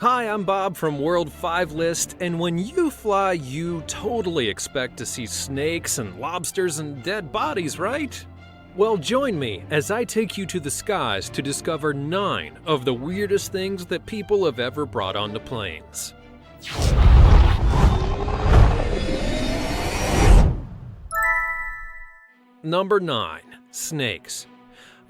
Hi, I'm Bob from World 5 List, and when you fly, you totally expect to see snakes and lobsters and dead bodies, right? Well, join me as I take you to the skies to discover 9 of the weirdest things that people have ever brought onto planes. Number 9. Snakes.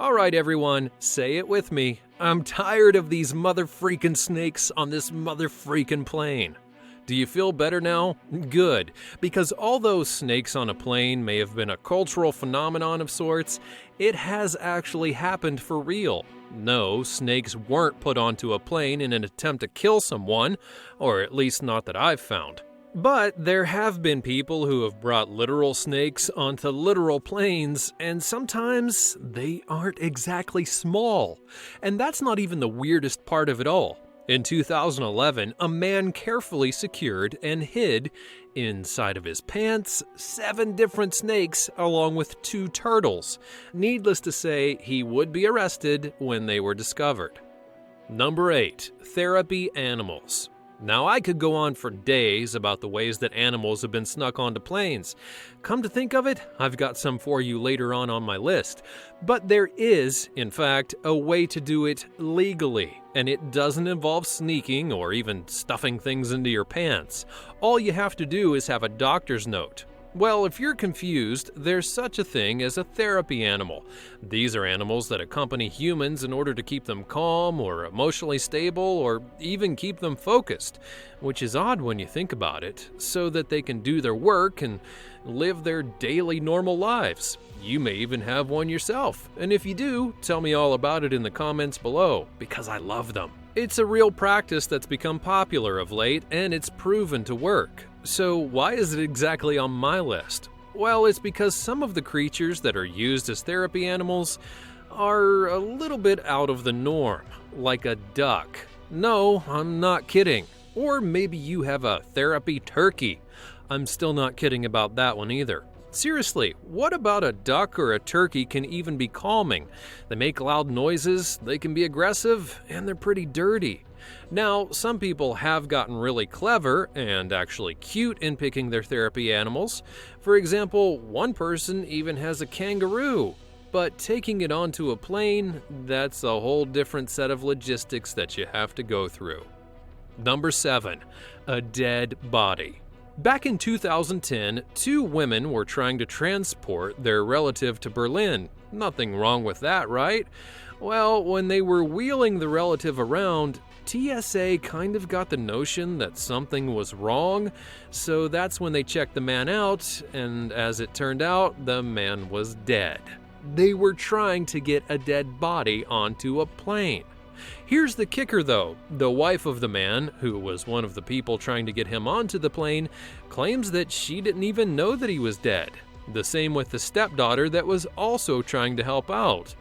Alright everyone, say it with me. I'm tired of these mother-freaking snakes on this mother-freaking plane. Do you feel better now? Good, because although snakes on a plane may have been a cultural phenomenon of sorts, it has actually happened for real. No, snakes weren't put onto a plane in an attempt to kill someone, or at least not that I've found. But there have been people who have brought literal snakes onto literal planes, and sometimes they aren't exactly small. And that's not even the weirdest part of it all. In 2011, a man carefully secured and hid inside of his pants 7 different snakes along with 2 turtles. Needless to say, he would be arrested when they were discovered. Number 8. Therapy animals. Now, I could go on for days about the ways that animals have been snuck onto planes. Come to think of it, I've got some for you later on my list. But there is, in fact, a way to do it legally, and it doesn't involve sneaking or even stuffing things into your pants. All you have to do is have a doctor's note. Well, if you're confused, there's such a thing as a therapy animal. These are animals that accompany humans in order to keep them calm or emotionally stable or even keep them focused, which is odd when you think about it, so that they can do their work and live their daily normal lives. You may even have one yourself, and if you do, tell me all about it in the comments below, because I love them. It's a real practice that's become popular of late, and it's proven to work. So why is it exactly on my list? Well, it's because some of the creatures that are used as therapy animals are a little bit out of the norm, like a duck. No, I'm not kidding. Or maybe you have a therapy turkey. I'm still not kidding about that one either. Seriously, what about a duck or a turkey can even be calming? They make loud noises, they can be aggressive, and they're pretty dirty. Now, some people have gotten really clever and actually cute in picking their therapy animals. For example, one person even has a kangaroo. But taking it onto a plane, that's a whole different set of logistics that you have to go through. Number 7. A dead body. Back in 2010, 2 women were trying to transport their relative to Berlin. Nothing wrong with that, right? Well, when they were wheeling the relative around, TSA kind of got the notion that something was wrong, so that's when they checked the man out, and as it turned out, the man was dead. They were trying to get a dead body onto a plane. Here's the kicker though, the wife of the man, who was one of the people trying to get him onto the plane, claims that she didn't even know that he was dead. The same with the stepdaughter that was also trying to help out.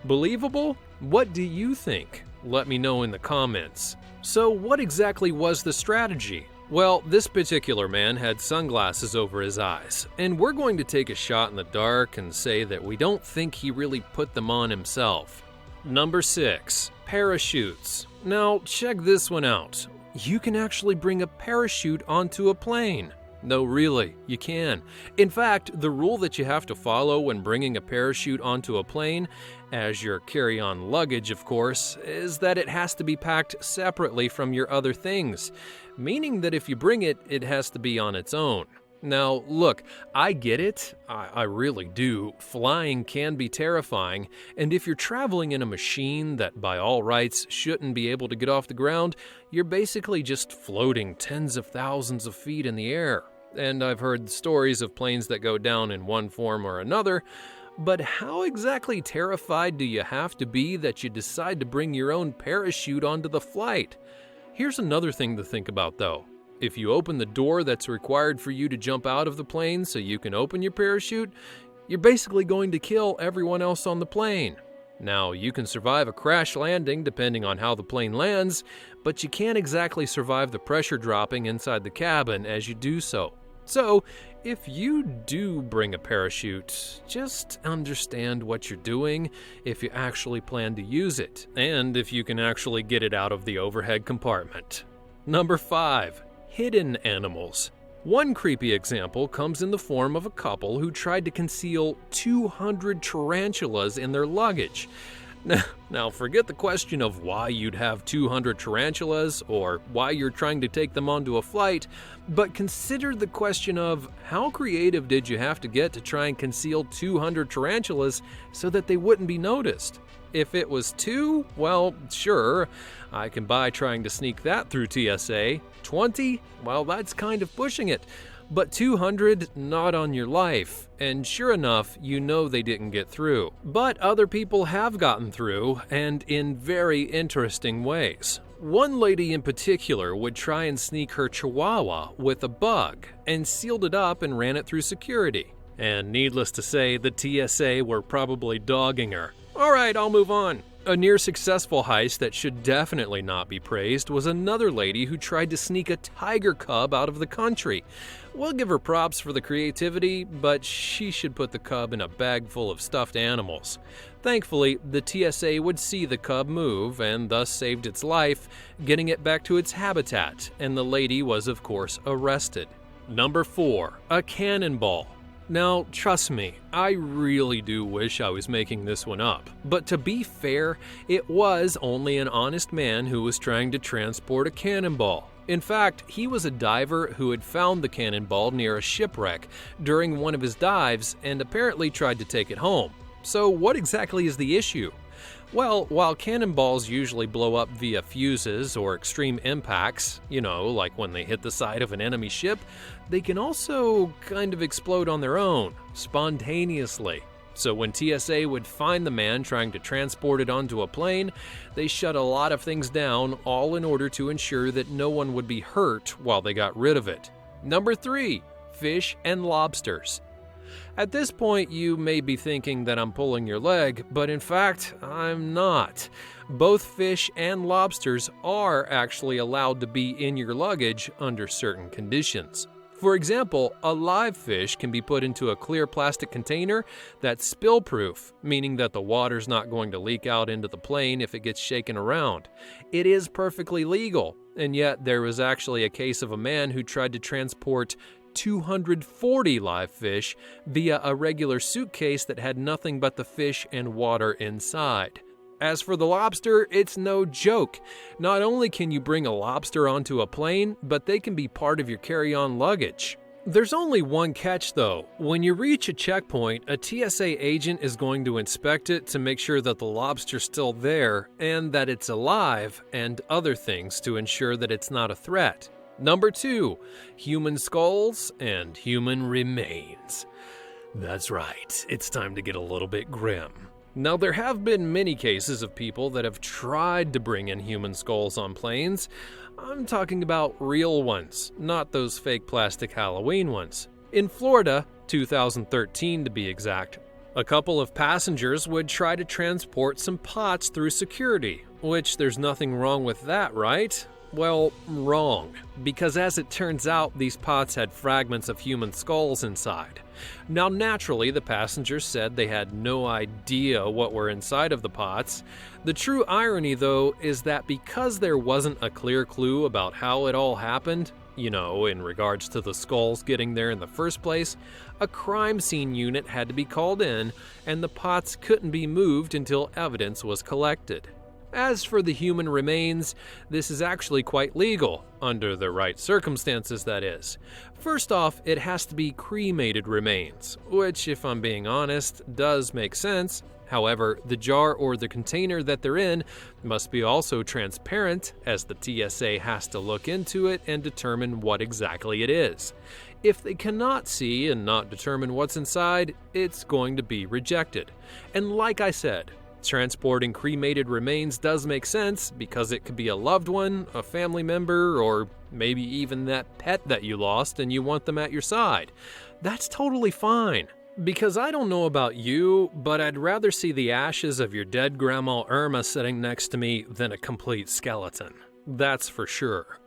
Believable? What do you think? Let me know in the comments. So what exactly was the strategy? Well, this particular man had sunglasses over his eyes, and we're going to take a shot in the dark and say that we don't think he really put them on himself. Number 6. Parachutes. Now, check this one out. You can actually bring a parachute onto a plane. No, really, you can. In fact, the rule that you have to follow when bringing a parachute onto a plane, as your carry-on luggage, of course, is that it has to be packed separately from your other things, meaning that if you bring it, it has to be on its own. Now, look, I get it. I really do. Flying can be terrifying, and if you're traveling in a machine that by all rights shouldn't be able to get off the ground, you're basically just floating tens of thousands of feet in the air. And I've heard stories of planes that go down in one form or another, but how exactly terrified do you have to be that you decide to bring your own parachute onto the flight? Here's another thing to think about though. If you open the door that's required for you to jump out of the plane so you can open your parachute, you're basically going to kill everyone else on the plane. Now, you can survive a crash landing depending on how the plane lands, but you can't exactly survive the pressure dropping inside the cabin as you do so. So, if you do bring a parachute, just understand what you're doing, if you actually plan to use it, and if you can actually get it out of the overhead compartment. Number 5. Hidden animals. One creepy example comes in the form of a couple who tried to conceal 200 tarantulas in their luggage. Now, forget the question of why you'd have 200 tarantulas or why you're trying to take them onto a flight, but consider the question of how creative did you have to get to try and conceal 200 tarantulas so that they wouldn't be noticed? If it was 2, well, sure, I can buy trying to sneak that through TSA. 20? Well, that's kind of pushing it. But 200, not on your life. And sure enough, you know they didn't get through. But other people have gotten through, and in very interesting ways. One lady in particular would try and sneak her chihuahua with a bug, and sealed it up and ran it through security. And needless to say, the TSA were probably dogging her. All right, I'll move on. A near-successful heist that should definitely not be praised was another lady who tried to sneak a tiger cub out of the country. We'll give her props for the creativity, but she should put the cub in a bag full of stuffed animals. Thankfully, the TSA would see the cub move and thus saved its life, getting it back to its habitat, and the lady was, of course, arrested. Number 4. A cannonball. Now, trust me, I really do wish I was making this one up. But to be fair, it was only an honest man who was trying to transport a cannonball. In fact, he was a diver who had found the cannonball near a shipwreck during one of his dives and apparently tried to take it home. So what exactly is the issue? Well, while cannonballs usually blow up via fuses or extreme impacts, like when they hit the side of an enemy ship, they can also kind of explode on their own, spontaneously. So when TSA would find the man trying to transport it onto a plane, they shut a lot of things down, all in order to ensure that no one would be hurt while they got rid of it. Number 3. Fish and lobsters. At this point, you may be thinking that I'm pulling your leg, but in fact, I'm not. Both fish and lobsters are actually allowed to be in your luggage under certain conditions. For example, a live fish can be put into a clear plastic container that's spill-proof, meaning that the water's not going to leak out into the plane if it gets shaken around. It is perfectly legal, and yet there was actually a case of a man who tried to transport 240 live fish via a regular suitcase that had nothing but the fish and water inside. As for the lobster, it's no joke. Not only can you bring a lobster onto a plane, but they can be part of your carry-on luggage. There's only one catch though. When you reach a checkpoint, a TSA agent is going to inspect it to make sure that the lobster's still there and that it's alive, and other things to ensure that it's not a threat. Number 2, human skulls and human remains. That's right, it's time to get a little bit grim. Now, there have been many cases of people that have tried to bring in human skulls on planes. I'm talking about real ones, not those fake plastic Halloween ones. In Florida, 2013 to be exact, a couple of passengers would try to transport some pots through security, which there's nothing wrong with that, right? Well, wrong, because as it turns out, these pots had fragments of human skulls inside. Now, naturally, the passengers said they had no idea what were inside of the pots. The true irony, though, is that because there wasn't a clear clue about how it all happened, in regards to the skulls getting there in the first place, a crime scene unit had to be called in, and the pots couldn't be moved until evidence was collected. As for the human remains, this is actually quite legal, under the right circumstances, that is. First off, it has to be cremated remains, which, if I'm being honest, does make sense. However, the jar or the container that they're in must be also transparent, as the TSA has to look into it and determine what exactly it is. If they cannot see and not determine what's inside, it's going to be rejected. And like I said, transporting cremated remains does make sense because it could be a loved one, a family member, or maybe even that pet that you lost and you want them at your side. That's totally fine. Because I don't know about you, but I'd rather see the ashes of your dead Grandma Irma sitting next to me than a complete skeleton. That's for sure.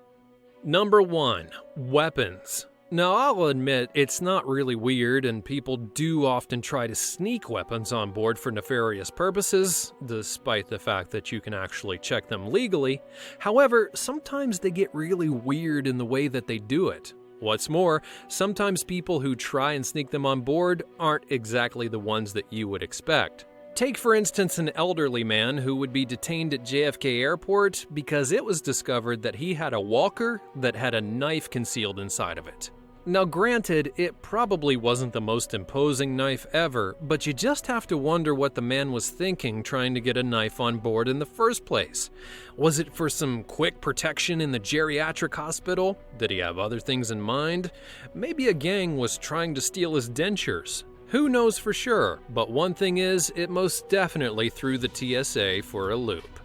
Number 1, weapons. Now, I'll admit it's not really weird, and people do often try to sneak weapons on board for nefarious purposes, despite the fact that you can actually check them legally. However, sometimes they get really weird in the way that they do it. What's more, sometimes people who try and sneak them on board aren't exactly the ones that you would expect. Take, for instance, an elderly man who would be detained at JFK Airport because it was discovered that he had a walker that had a knife concealed inside of it. Now granted, it probably wasn't the most imposing knife ever, but you just have to wonder what the man was thinking trying to get a knife on board in the first place. Was it for some quick protection in the geriatric hospital? Did he have other things in mind? Maybe a gang was trying to steal his dentures. Who knows for sure, but one thing is, it most definitely threw the TSA for a loop.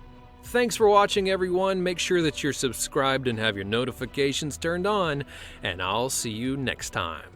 Thanks for watching, everyone. Make sure that you're subscribed and have your notifications turned on, and I'll see you next time.